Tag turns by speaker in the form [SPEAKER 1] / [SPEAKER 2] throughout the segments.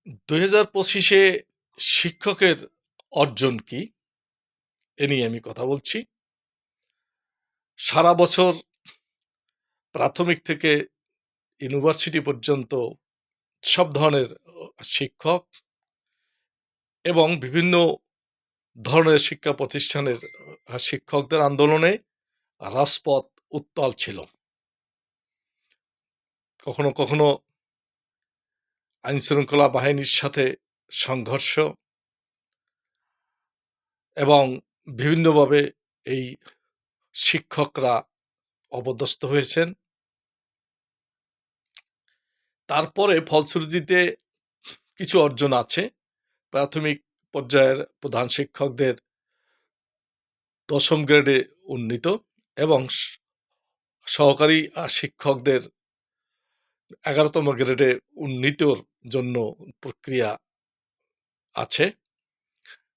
[SPEAKER 1] 2025-এ শিক্ষকের অর্জন কি এ নিয়ে আমি কথা বলছি। সারা বছর প্রাথমিক থেকে ইউনিভার্সিটি পর্যন্ত সব ধরনের শিক্ষক এবং বিভিন্ন ধরনের শিক্ষা প্রতিষ্ঠানের শিক্ষকদের আন্দোলনে রাজপথ উত্তাল ছিল। কখনো কখনো আইনশৃঙ্খলা বাহিনীর সাথে সংঘর্ষ এবং বিভিন্নভাবে এই শিক্ষকরা অপদস্থ হয়েছেন। তারপরে ফলশ্রুতিতে কিছু অর্জন আছে। প্রাথমিক পর্যায়ের প্রধান শিক্ষকদের 10ম গ্রেডে উন্নীত এবং সহকারী শিক্ষকদের 11তম গ্রেডে উন্নীতর জন্য প্রক্রিয়া আছে।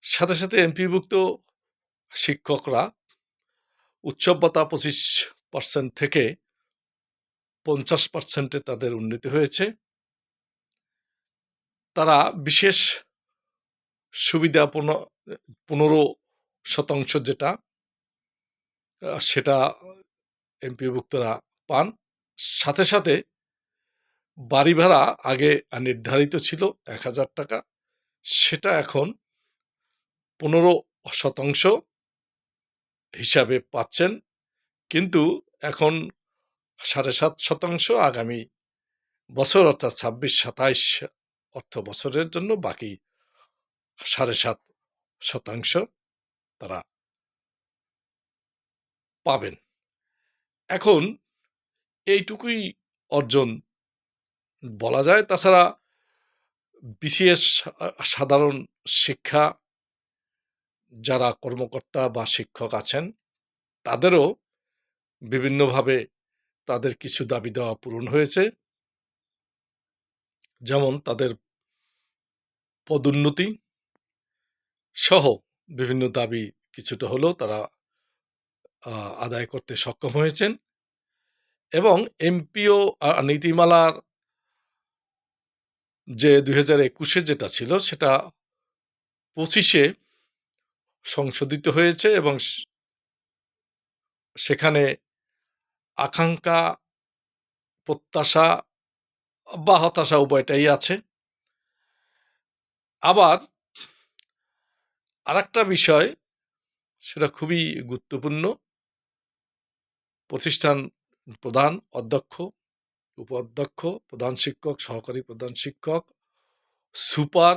[SPEAKER 1] সাথে সাথে এমপিভুক্ত শিক্ষকরা উৎসব ভাতা 25% থেকে 50%-এ তাদের উন্নীতি হয়েছে। তারা বিশেষ সুবিধা 15% যেটা সেটা এমপিভুক্তরা পান। সাথে সাথে বাড়ি ভাড়া আগে নির্ধারিত ছিল 1000 টাকা, সেটা এখন 15% হিসাবে পাচ্ছেন, কিন্তু এখন 7.5% আগামী বছর অর্থাৎ 26-27 অর্থ বছরের জন্য বাকি 7.5% তারা পাবেন। এখন এইটুকুই অর্জন বলা যায়। তাছাড়া বিসিএস সাধারণ শিক্ষা যারা কর্মকর্তা বা শিক্ষক আছেন তাদেরও বিভিন্নভাবে তাদের কিছু দাবি দেওয়া পূরণ হয়েছে। যেমন তাদের পদোন্নতি সহ বিভিন্ন দাবি কিছুটা হলেও তারা আদায় করতে সক্ষম হয়েছেন এবং এমপিও নীতিমালার যে 2021-এ যেটা ছিল সেটা 25-এ সংশোধিত হয়েছে এবং সেখানে আকাঙ্ক্ষা, প্রত্যাশা বা হতাশা উভয়টাই আছে। আবার আরেকটা বিষয়, সেটা খুবই গুরুত্বপূর্ণ, প্রতিষ্ঠান প্রধান, অধ্যক্ষ, উপাধ্যক্ষ, প্রধান শিক্ষক, সহকারী প্রধান শিক্ষক, সুপার,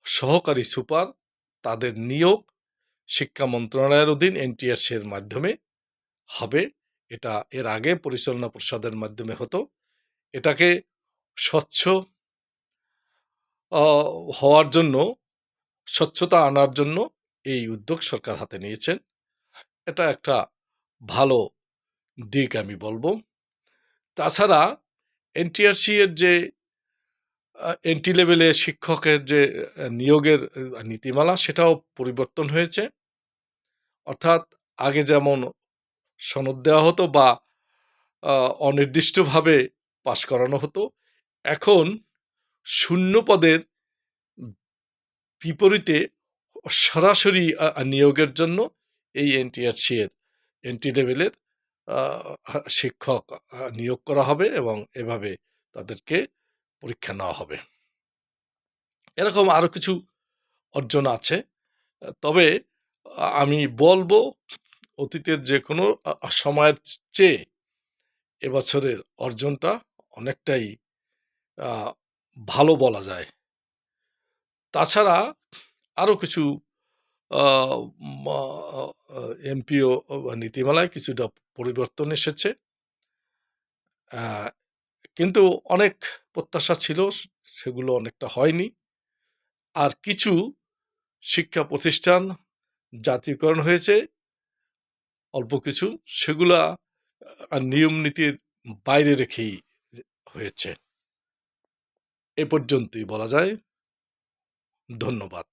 [SPEAKER 1] সহকারী সুপার, তাদের নিয়োগ শিক্ষা মন্ত্রণালয়ের অধীন এনটিআরসি-এর মাধ্যমে হবে। এটা এর আগে পরিচালনা পর্ষদের মাধ্যমে হতো। এটাকে স্বচ্ছ হওয়ার জন্য, স্বচ্ছতা আনার জন্য এই উদ্যোগ সরকার হাতে নিয়েছেন। এটা একটা ভালো দিক আমি বলবো। তাছাড়া এনটিআরসি-এর যে এন্ট্রি লেভেলে শিক্ষকের যে নিয়োগের নীতিমালা সেটাও পরিবর্তন হয়েছে। অর্থাৎ আগে যেমন সনদ দেওয়া হতো বা অনির্দিষ্টভাবে পাশ করানো হতো, এখন শূন্য পদের বিপরীতে সরাসরি নিয়োগের জন্য এই এনটিআরসি-এর এন্ট্রি লেভেলের শিক্ষক নিয়োগ করা হবে এবং এভাবে তাদেরকে পরীক্ষা নেওয়া হবে। এরকম আরও কিছু অর্জন আছে। তবে আমি বলবো অতীতের যে কোনো সময়ের চেয়ে এবছরের অর্জনটা অনেকটাই ভালো বলা যায়। তাছাড়া আরও কিছু এমপিও নীতিমালায় কিছুটা পরিবর্তন এসেছে, কিন্তু অনেক প্রত্যাশা ছিল, সেগুলো অনেকটা হয়নি। আর কিছু শিক্ষা প্রতিষ্ঠান জাতীয়করণ হয়েছে অল্প কিছু, সেগুলা নিয়ম নীতির বাইরে রেখেই হয়েছে। এ পর্যন্তই বলা যায়। ধন্যবাদ।